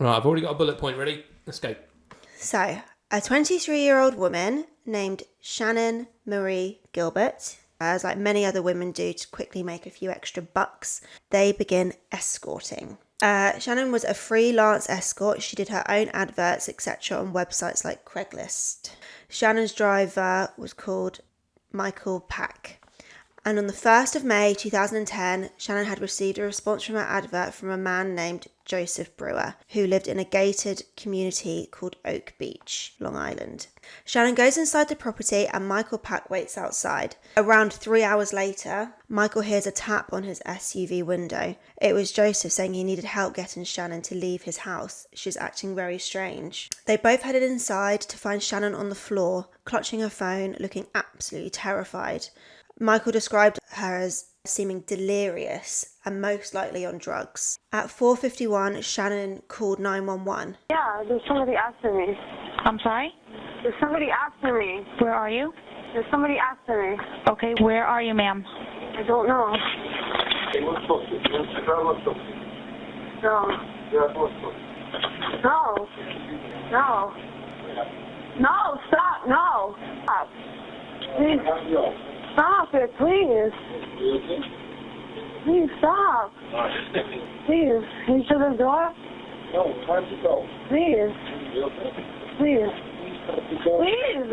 Right, I've already got a bullet point ready. Let's go. So, a 23-year-old woman named Shannan Marie Gilbert, as like many other women do to quickly make a few extra bucks, they begin escorting. Shannan was a freelance escort. She did her own adverts, etc. on websites like Craigslist. Shannan's driver was called Michael Pack. And on the 1st of May 2010, Shannan had received a response from her advert from a man named Joseph Brewer, who lived in a gated community called Oak Beach, Long Island. Shannan goes inside the property and Michael Pack waits outside. Around 3 hours later, Michael hears a tap on his SUV window. It was Joseph saying he needed help getting Shannan to leave his house. She's acting very strange. They both headed inside to find Shannan on the floor, clutching her phone, looking absolutely terrified. Michael described her as seeming delirious and most likely on drugs. At 4:51, Shannan called 911. Yeah, there's somebody after me. I'm sorry? There's somebody after me. Where are you? There's somebody after me. Okay, where are you, ma'am? I don't know. No. No. No. No, stop. No. Stop. Please. Stop it, please. Please stop. Please. Can you shut the door? No, time to go. Please. Please. Please.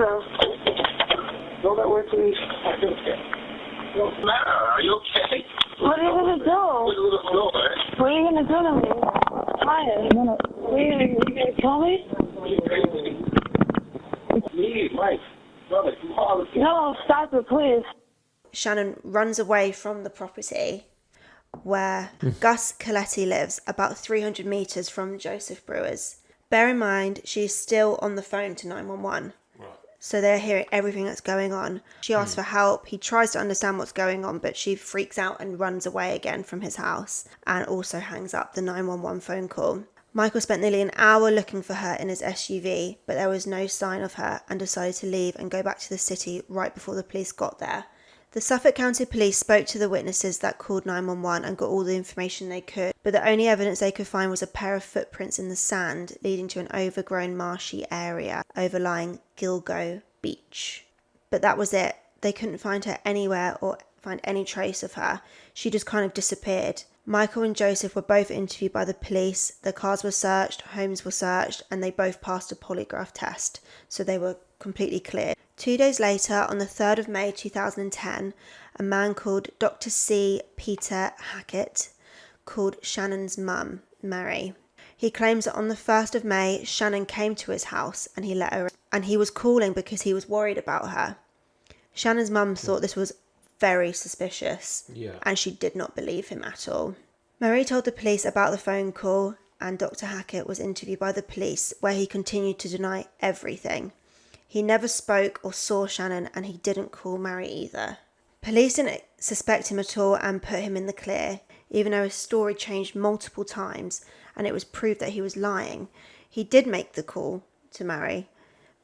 Go that way, please. Are you okay? What's the matter? Are you okay? What are you going to do? What are you going to do to me? Quiet. What are you going to kill me? Please, Mike. Brother, you call us. No, stop it, please. Shannan runs away from the property where Gus Coletti lives, about 300 metres from Joseph Brewer's. Bear in mind, she's still on the phone to 911. Right. So they're hearing everything that's going on. She asks for help. He tries to understand what's going on, but she freaks out and runs away again from his house and also hangs up the 911 phone call. Michael spent nearly an hour looking for her in his SUV, but there was no sign of her and decided to leave and go back to the city right before the police got there. The Suffolk County Police spoke to the witnesses that called 911 and got all the information they could, but the only evidence they could find was a pair of footprints in the sand leading to an overgrown marshy area overlying Gilgo Beach. But that was it. They couldn't find her anywhere or find any trace of her. She just kind of disappeared. Michael and Joseph were both interviewed by the police. Their cars were searched, homes were searched, and they both passed a polygraph test, so they were completely clear. 2 days later, on the 3rd of May 2010, a man called Dr. C. Peter Hackett called Shannan's mum, Mary. He claims that on the 1st of May, Shannan came to his house and he let her in, and he was calling because he was worried about her. Shannan's mum thought this was very suspicious, and she did not believe him at all. Mary told the police about the phone call, and Dr. Hackett was interviewed by the police, where he continued to deny everything. He never spoke or saw Shannan, and he didn't call Mary either. Police didn't suspect him at all and put him in the clear, even though his story changed multiple times and it was proved that he was lying. He did make the call to Mary,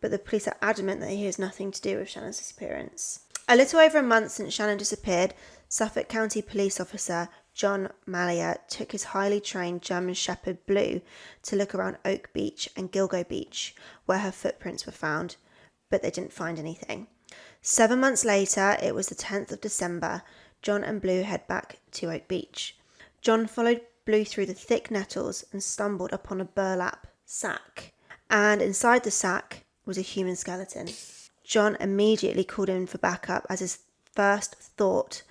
but the police are adamant that he has nothing to do with Shannan's disappearance. A little over a month since Shannan disappeared, Suffolk County police officer John Mallier took his highly trained German Shepherd Blue to look around Oak Beach and Gilgo Beach, where her footprints were found, but they didn't find anything. 7 months later, it was the 10th of December, John and Blue head back to Oak Beach. John followed Blue through the thick nettles and stumbled upon a burlap sack, and inside the sack was a human skeleton. John immediately called in for backup, as his first thought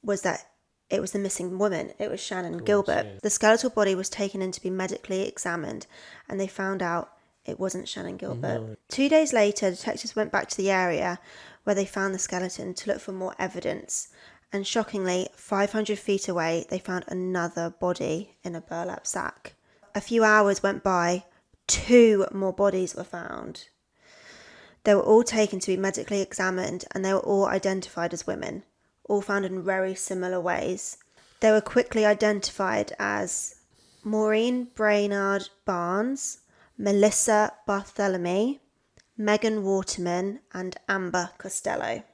was that it was the missing woman. It was Shannan Gilbert. Yeah. The skeletal body was taken in to be medically examined, and they found out it wasn't Shannan Gilbert. No. 2 days later, detectives went back to the area where they found the skeleton to look for more evidence, and shockingly, 500 feet away, they found another body in a burlap sack. A few hours went by, 2 more bodies were found. They were all taken to be medically examined, and they were all identified as women, all found in very similar ways. They were quickly identified as Maureen Brainard Barnes, Melissa Bartholomew, Megan Waterman, and Amber Costello.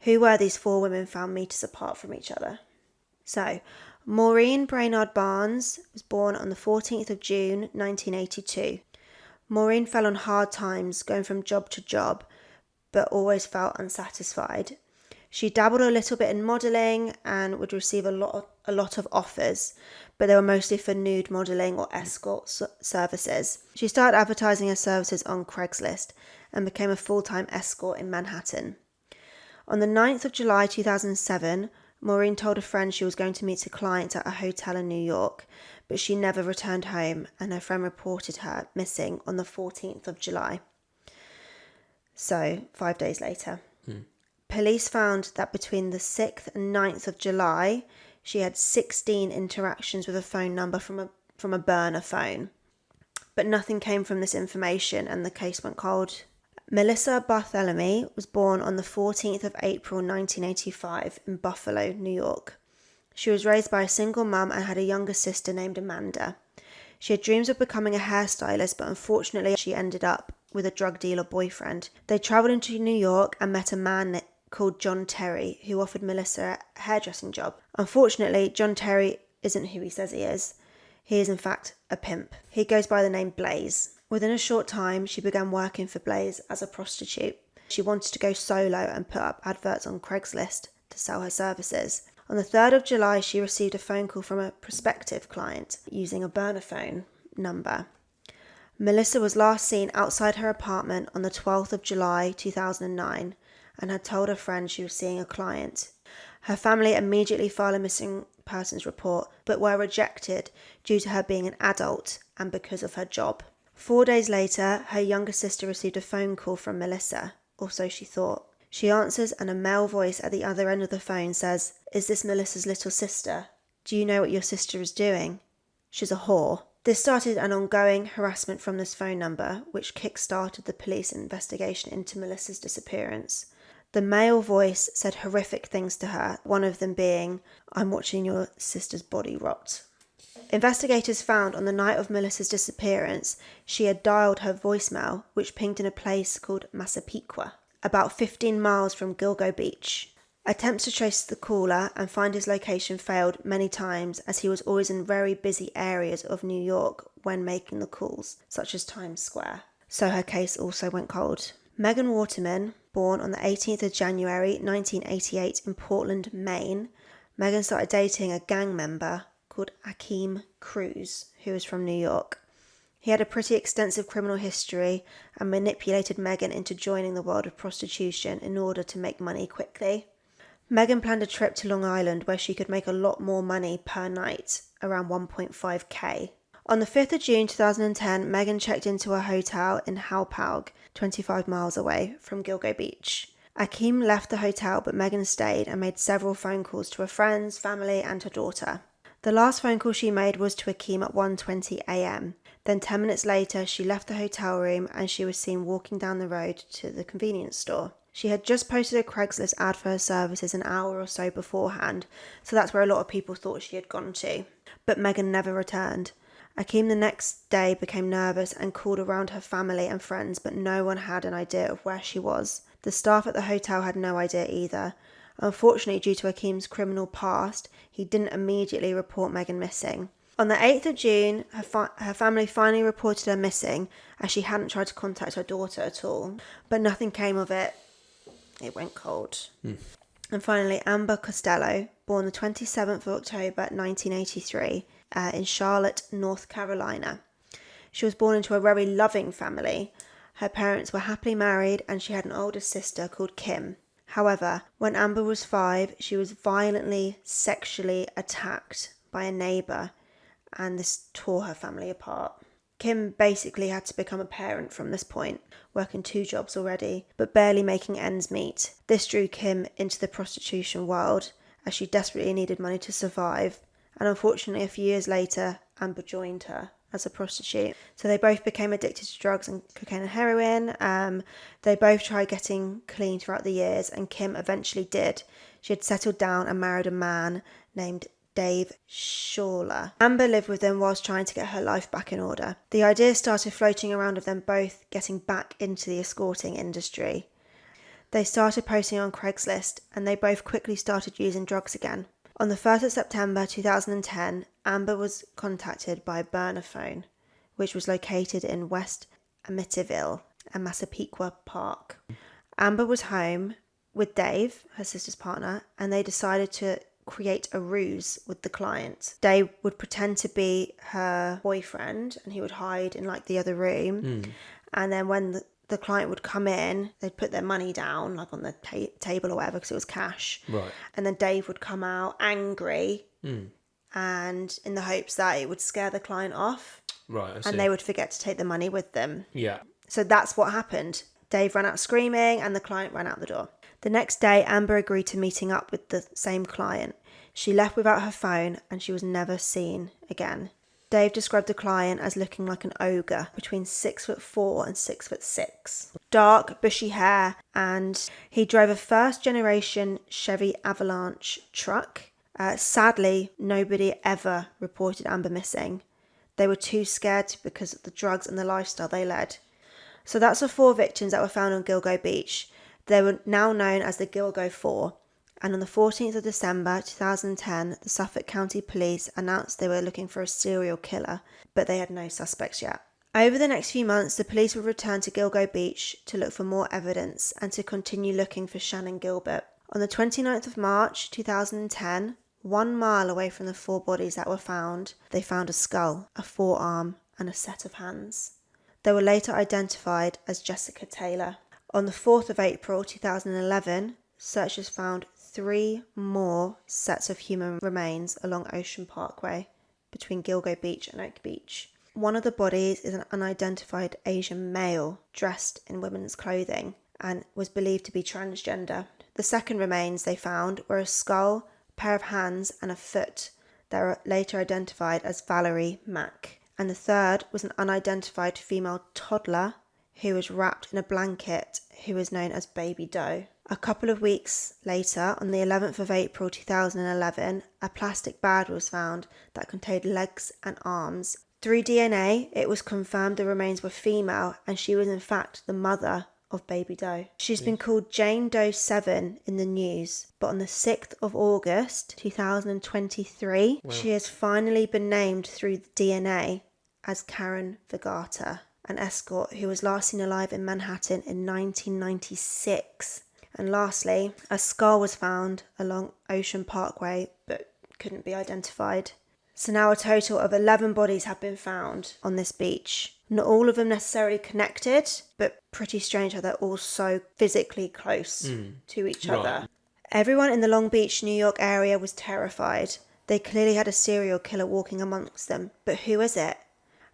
Who were these 4 women found meters apart from each other? So, Maureen Brainard Barnes was born on the 14th of June 1982. Maureen fell on hard times, going from job to job, but always felt unsatisfied. She dabbled a little bit in modelling and would receive a lot of offers, but they were mostly for nude modelling or escort services. She started advertising her services on Craigslist and became a full-time escort in Manhattan. On the 9th of July 2007, Maureen told a friend she was going to meet a client at a hotel in New York, but she never returned home, and her friend reported her missing on the 14th of July. So, 5 days later. Police found that between the 6th and 9th of July, she had 16 interactions with a phone number from a burner phone. But nothing came from this information and the case went cold. Melissa Barthélemy was born on the 14th of April 1985 in Buffalo, New York. She was raised by a single mum and had a younger sister named Amanda. She had dreams of becoming a hairstylist, but unfortunately she ended up with a drug dealer boyfriend. They travelled into New York and met a man called John Terry, who offered Melissa a hairdressing job. Unfortunately, John Terry isn't who he says he is. He is in fact a pimp. He goes by the name Blaze. Within a short time, she began working for Blaze as a prostitute. She wanted to go solo and put up adverts on Craigslist to sell her services. On the 3rd of July, she received a phone call from a prospective client using a burner phone number. Melissa was last seen outside her apartment on the 12th of July 2009 and had told her friend she was seeing a client. Her family immediately filed a missing persons report, but were rejected due to her being an adult and because of her job. 4 days later, her younger sister received a phone call from Melissa, or so she thought. She answers and a male voice at the other end of the phone says, "Is this Melissa's little sister? Do you know what your sister is doing? She's a whore." This started an ongoing harassment from this phone number, which kick-started the police investigation into Melissa's disappearance. The male voice said horrific things to her, one of them being, "I'm watching your sister's body rot." Investigators found on the night of Melissa's disappearance, she had dialed her voicemail, which pinged in a place called Massapequa, about 15 miles from Gilgo Beach. Attempts to trace the caller and find his location failed many times, as he was always in very busy areas of New York when making the calls, such as Times Square. So her case also went cold. Megan Waterman, born on the 18th of January 1988 in Portland, Maine, Megan started dating a gang member called Akeem Cruz, who was from New York. He had a pretty extensive criminal history and manipulated Megan into joining the world of prostitution in order to make money quickly. Megan planned a trip to Long Island where she could make a lot more money per night, around 1.5k. On the 5th of June 2010, Megan checked into a hotel in Hauppauge, 25 miles away from Gilgo Beach. Akeem left the hotel, but Megan stayed and made several phone calls to her friends, family and her daughter. The last phone call she made was to Akeem at 1:20 a.m. Then 10 minutes later, she left the hotel room and she was seen walking down the road to the convenience store. She had just posted a Craigslist ad for her services an hour or so beforehand, so that's where a lot of people thought she had gone to. But Megan never returned. Akeem the next day became nervous and called around her family and friends, but no one had an idea of where she was. The staff at the hotel had no idea either. Unfortunately, due to Akeem's criminal past, he didn't immediately report Megan missing. On the 8th of June, her family finally reported her missing, as she hadn't tried to contact her daughter at all. But nothing came of it. It went cold. And finally, Amber Costello, born the 27th of October 1983, in Charlotte, North Carolina. She was born into a very loving family. Her parents were happily married and she had an older sister called Kim. However, when Amber was 5, she was violently sexually attacked by a neighbour, and this tore her family apart. Kim basically had to become a parent from this point, working 2 jobs already, but barely making ends meet. This drew Kim into the prostitution world, as she desperately needed money to survive, and unfortunately a few years later, Amber joined her as a prostitute. So they both became addicted to drugs and cocaine and heroin. They both tried getting clean throughout the years, and Kim eventually did. She had settled down and married a man named Dave Schaller. Amber lived with them whilst trying to get her life back in order. The idea started floating around of them both getting back into the escorting industry. They started posting on Craigslist, and they both quickly started using drugs again. On the 1st of September 2010, Amber was contacted by a burner phone, which was located in West Amityville and Massapequa Park. Amber was home with Dave, her sister's partner, and they decided to create a ruse with the client. Dave would pretend to be her boyfriend and he would hide in like the other room. And then when the client would come in, they'd put their money down like on the table or whatever because it was cash. Right. And then Dave would come out angry and in the hopes that it would scare the client off. Right, I see. And they would forget to take the money with them. Yeah. So that's what happened. Dave ran out screaming and the client ran out the door. The next day, Amber agreed to meeting up with the same client. She left without her phone and she was never seen again. Dave described the client as looking like an ogre, between 6'4" and 6'6". Dark, bushy hair, and he drove a first-generation Chevy Avalanche truck. Sadly, nobody ever reported Amber missing. They were too scared because of the drugs and the lifestyle they led. So that's the 4 victims that were found on Gilgo Beach. They were now known as the Gilgo 4. And on the 14th of December 2010, the Suffolk County Police announced they were looking for a serial killer, but they had no suspects yet. Over the next few months, the police would return to Gilgo Beach to look for more evidence and to continue looking for Shannan Gilbert. On the 29th of March 2010, 1 mile away from the 4 bodies that were found, they found a skull, a forearm, and a set of hands. They were later identified as Jessica Taylor. On the 4th of April 2011, searchers found 3 more sets of human remains along Ocean Parkway between Gilgo Beach and Oak Beach. One of the bodies is an unidentified Asian male dressed in women's clothing and was believed to be transgender. The second remains they found were a skull, a pair of hands and a foot that were later identified as Valerie Mack. And the third was an unidentified female toddler who was wrapped in a blanket who was known as Baby Doe. A couple of weeks later, on the 11th of April 2011, a plastic bag was found that contained legs and arms. Through DNA, it was confirmed the remains were female and she was in fact the mother of Baby Doe. She's been called Jane Doe 7 in the news, but on the 6th of August 2023, she has finally been named through the DNA as Karen Vergata, an escort who was last seen alive in Manhattan in 1996. And lastly, a skull was found along Ocean Parkway but couldn't be identified. So now a total of 11 bodies have been found on this beach. Not all of them necessarily connected, but pretty strange how they're all so physically close to each other. Everyone in the Long Beach, New York area was terrified. They clearly had a serial killer walking amongst them, but who is it?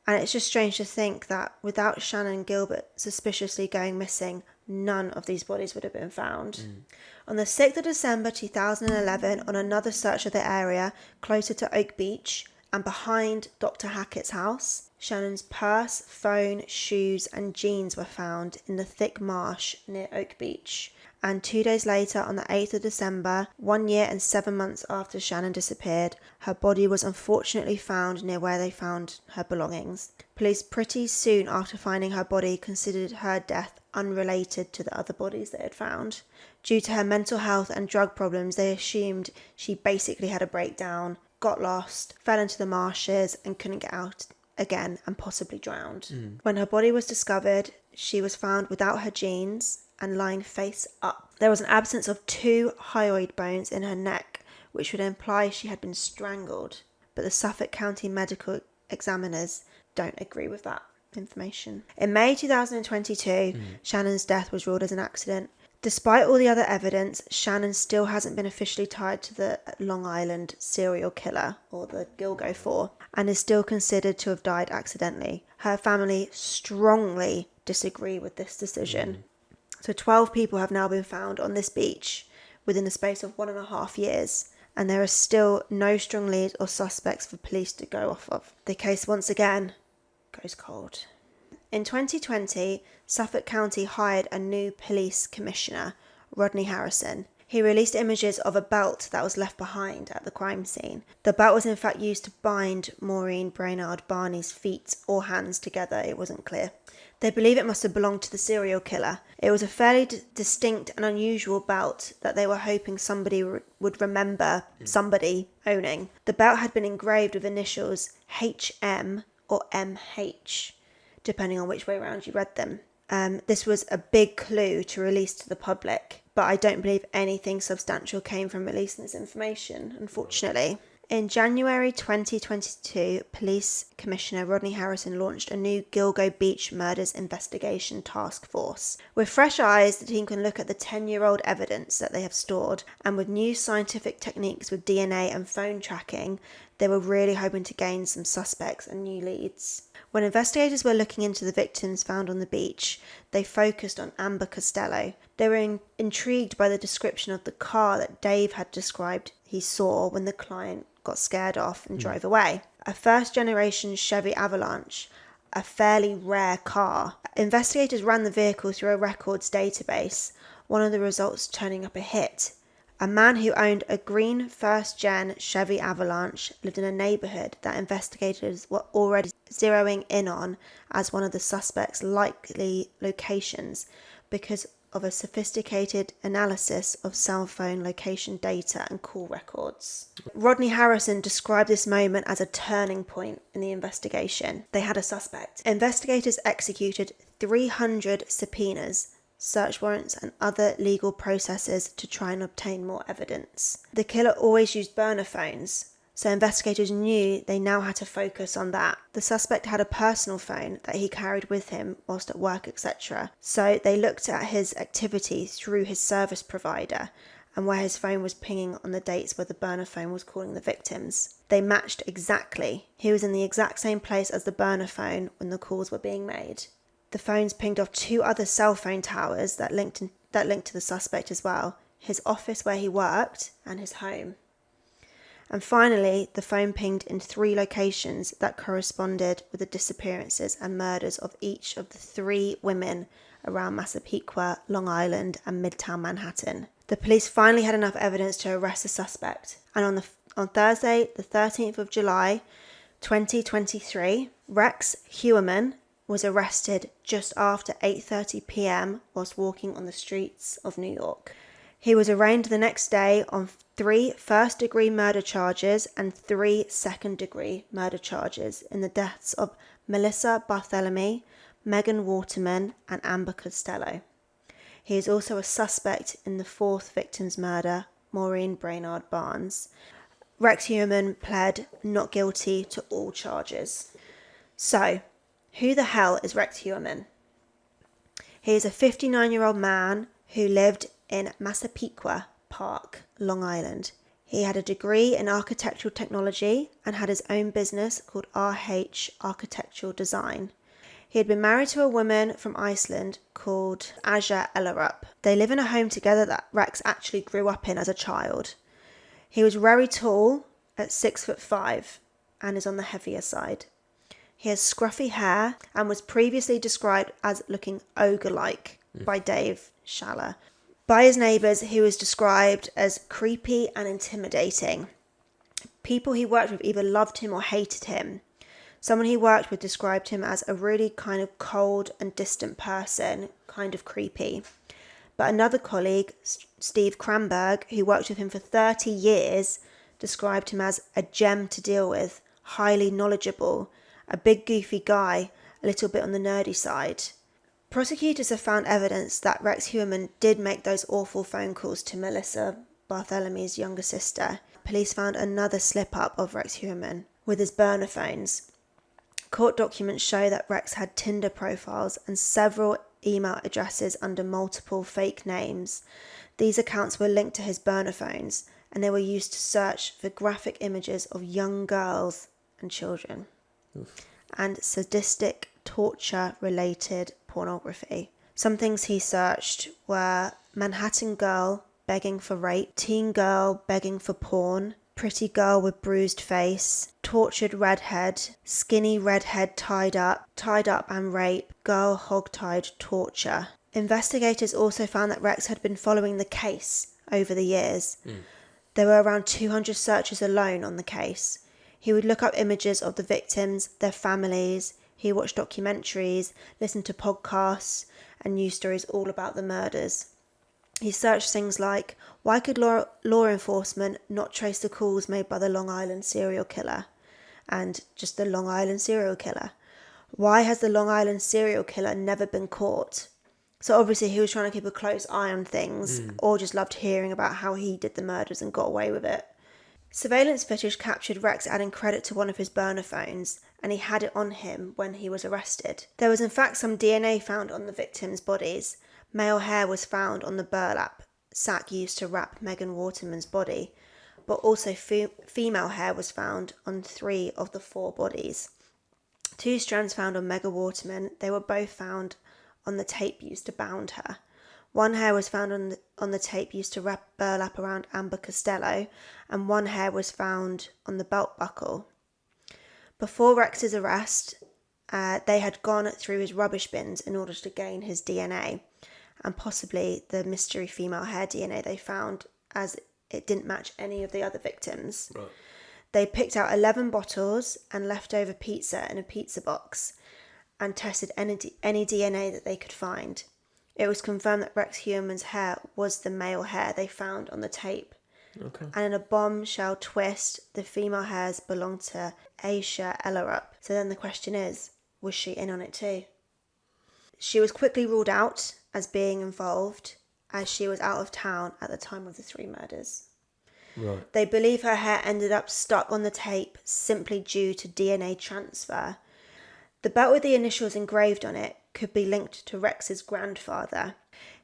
And it's just strange to think that without Shannan Gilbert suspiciously going missing, none of these bodies would have been found. On the 6th of December 2011, on another search of the area closer to Oak Beach and behind Dr. Hackett's house, Shannan's purse, phone, shoes and jeans were found in the thick marsh near Oak Beach. And 2 days later, on the 8th of December, 1 year and 7 months after Shannan disappeared, her body was unfortunately found near where they found her belongings. Police pretty soon after finding her body considered her death unrelated to the other bodies they had found. Due to her mental health and drug problems, they assumed she basically had a breakdown, got lost, fell into the marshes and couldn't get out again and possibly drowned. When her body was discovered, she was found without her jeans and lying face up. There was an absence of 2 hyoid bones in her neck, which would imply she had been strangled, but the Suffolk County medical examiners don't agree with that information. In May 2022, Shannan's death was ruled as an accident. Despite all the other evidence, Shannan still hasn't been officially tied to the Long Island serial killer, or the Gilgo 4, and is still considered to have died accidentally. Her family strongly disagree with this decision. So 12 people have now been found on this beach within the space of 1.5 years, and there are still no strong leads or suspects for police to go off of. The case once again goes cold. In 2020, Suffolk County hired a new police commissioner, Rodney Harrison. He released images of a belt that was left behind at the crime scene. The belt was in fact used to bind Maureen Brainard Barney's feet or hands together, it wasn't clear. They believe it must have belonged to the serial killer. It was a fairly distinct and unusual belt that they were hoping somebody would remember somebody owning. The belt had been engraved with initials HM or MH, depending on which way around you read them. This was a big clue to release to the public, but I don't believe anything substantial came from releasing this information, unfortunately. In January 2022, Police Commissioner Rodney Harrison launched a new Gilgo Beach Murders investigation task force. With fresh eyes, the team can look at the 10-year-old evidence that they have stored, and with new scientific techniques with DNA and phone tracking, they were really hoping to gain some suspects and new leads. When investigators were looking into the victims found on the beach, they focused on Amber Costello. They were intrigued by the description of the car that Dave had described he saw when the client got scared off and drove away. A first-generation Chevy Avalanche, a fairly rare car. Investigators ran the vehicle through a records database, one of the results turning up a hit. A man who owned a green first-gen Chevy Avalanche lived in a neighbourhood that investigators were already zeroing in on as one of the suspect's likely locations because of a sophisticated analysis of cell phone location data and call records. Rodney Harrison described this moment as a turning point in the investigation. They had a suspect. Investigators executed 300 subpoenas, search warrants and other legal processes to try and obtain more evidence. The killer always used burner phones, so investigators knew they now had to focus on that. The suspect had a personal phone that he carried with him whilst at work, etc. So they looked at his activity through his service provider and where his phone was pinging on the dates where the burner phone was calling the victims. They matched exactly. He was in the exact same place as the burner phone when the calls were being made. The phones pinged off 2 other cell phone towers that linked to the suspect as well, his office where he worked and his home. And finally, the phone pinged in 3 locations that corresponded with the disappearances and murders of each of the 3 women around Massapequa, Long Island and Midtown Manhattan. The police finally had enough evidence to arrest the suspect, and on Thursday, the 13th of July, 2023, Rex Heuerman was arrested just after 8:30 p.m. whilst walking on the streets of New York. He was arraigned the next day on 3 first-degree murder charges and 3 second-degree murder charges in the deaths of Melissa Barthelemy, Megan Waterman and Amber Costello. He is also a suspect in the 4th victim's murder, Maureen Brainard Barnes. Rex Heuerman pled not guilty to all charges. So, who the hell is Rex Heuerman? He is a 59-year-old man who lived in Massapequa Park, Long Island. He had a degree in architectural technology and had his own business called RH Architectural Design. He had been married to a woman from Iceland called Aja Ellerup. They live in a home together that Rex actually grew up in as a child. He was very tall, at 6'5", and is on the heavier side. He has scruffy hair and was previously described as looking ogre-like by Dave Schaller. By his neighbours, he was described as creepy and intimidating. People he worked with either loved him or hated him. Someone he worked with described him as a really kind of cold and distant person, kind of creepy. But another colleague, Steve Kramberg, who worked with him for 30 years, described him as a gem to deal with, highly knowledgeable, a big goofy guy, a little bit on the nerdy side. Prosecutors have found evidence that Rex Heuerman did make those awful phone calls to Melissa Barthelemy's younger sister. Police found another slip-up of Rex Heuerman with his burner phones. Court documents show that Rex had Tinder profiles and several email addresses under multiple fake names. These accounts were linked to his burner phones, and they were used to search for graphic images of young girls and children. Oof. And sadistic torture-related pornography. Some things he searched were Manhattan girl begging for rape, teen girl begging for porn, pretty girl with bruised face, tortured redhead, skinny redhead tied up and rape, girl hogtied torture. Investigators also found that Rex had been following the case over the years. There were around 200 searches alone on the case. He would look up images of the victims, their families. He watched documentaries, listened to podcasts and news stories all about the murders. He searched things like, why could law enforcement not trace the calls made by the Long Island serial killer? And just the Long Island serial killer. Why has the Long Island serial killer never been caught? So obviously he was trying to keep a close eye on things, or just loved hearing about how he did the murders and got away with it. Surveillance footage captured Rex adding credit to one of his burner phones, and he had it on him when he was arrested. There was in fact some DNA found on the victims' bodies. Male hair was found on the burlap sack used to wrap Megan Waterman's body, but also female hair was found on 3 of the 4 bodies. 2 strands found on Megan Waterman. They were both found on the tape used to bound her. 1 hair was found on the tape used to wrap burlap around Amber Costello, and 1 hair was found on the belt buckle. Before Rex's arrest, they had gone through his rubbish bins in order to gain his DNA, and possibly the mystery female hair DNA they found, as it didn't match any of the other victims. Right. They picked out 11 bottles and leftover pizza in a pizza box and tested any DNA that they could find. It was confirmed that Rex Heuerman's hair was the male hair they found on the tape. Okay. And in a bombshell twist, the female hairs belonged to Aisha Ellerup. So then the question is, was she in on it too? She was quickly ruled out as being involved, as she was out of town at the time of the 3 murders. Right. They believe her hair ended up stuck on the tape simply due to DNA transfer. The belt with the initials engraved on it could be linked to Rex's grandfather.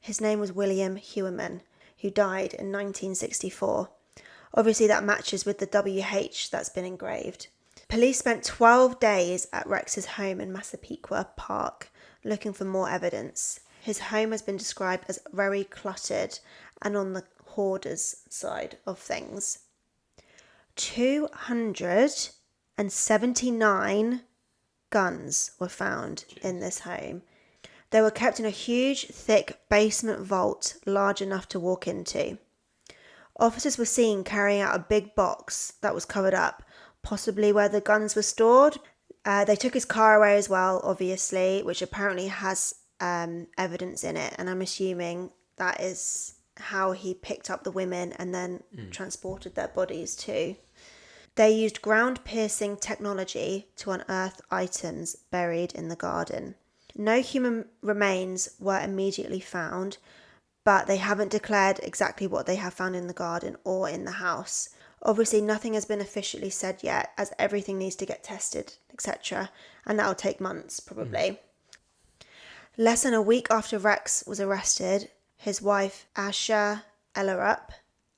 His name was William Heuerman, who died in 1964. Obviously that matches with the WH that's been engraved. Police spent 12 days at Rex's home in Massapequa Park looking for more evidence. His home has been described as very cluttered and on the hoarders side of things. 279 guns were found in this home. They were kept in a huge, thick basement vault large enough to walk into. Officers were seen carrying out a big box that was covered up, possibly where the guns were stored. They took his car away as well, obviously, which apparently has evidence in it, and I'm assuming that is how he picked up the women and then transported their bodies too. They used ground-piercing technology to unearth items buried in the garden. No human remains were immediately found, but they haven't declared exactly what they have found in the garden or in the house. Obviously, nothing has been officially said yet, as everything needs to get tested, etc., and that'll take months, probably. Less than a week after Rex was arrested, his wife, Aisha Ellerup,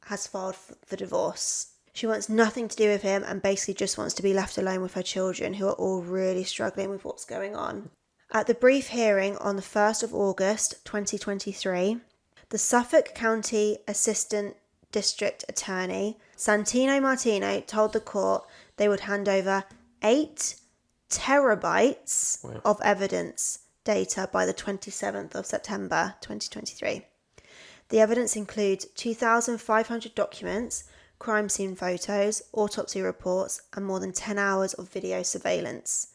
has filed for divorce. She wants nothing to do with him and basically just wants to be left alone with her children, who are all really struggling with what's going on. At the brief hearing on the 1st of August 2023, the Suffolk County Assistant District Attorney, Santino Martino, told the court they would hand over 8 terabytes of evidence data by the 27th of September 2023. The evidence includes 2,500 documents, crime scene photos, autopsy reports, and more than 10 hours of video surveillance.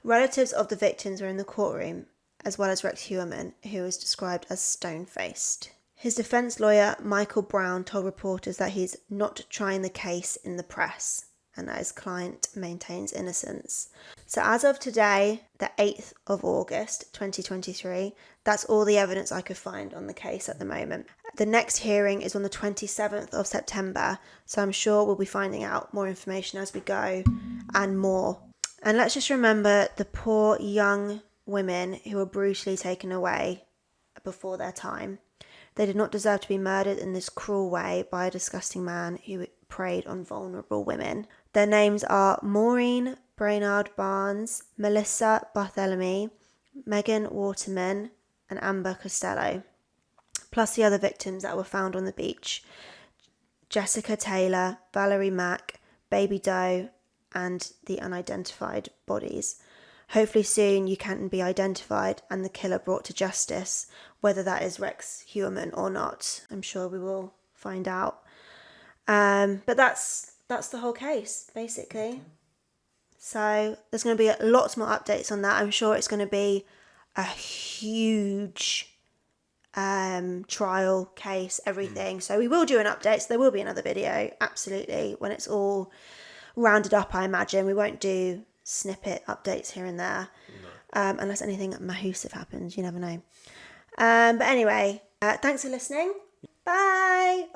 Relatives of the victims were in the courtroom, as well as Rex Heuerman, who was described as stone-faced. His defence lawyer, Michael Brown, told reporters that he's not trying the case in the press and that his client maintains innocence. So as of today, the 8th of August 2023, that's all the evidence I could find on the case at the moment. The next hearing is on the 27th of September, so I'm sure we'll be finding out more information as we go and more. And let's just remember the poor young women who were brutally taken away before their time. They did not deserve to be murdered in this cruel way by a disgusting man who preyed on vulnerable women. Their names are Maureen Brainard Barnes, Melissa Barthélemy, Megan Waterman, and Amber Costello, plus the other victims that were found on the beach: Jessica Taylor, Valerie Mack, Baby Doe, and the unidentified bodies. Hopefully soon you can be identified and the killer brought to justice, whether that is Rex Heuerman or not. I'm sure we will find out. But that's the whole case, basically. So there's going to be lots more updates on that. I'm sure it's going to be a huge trial case, everything. So we will do an update. So there will be another video, absolutely, when it's all rounded up, I imagine. We won't do snippet updates here and there, unless anything massive happens. You never know. But anyway, thanks for listening. Bye.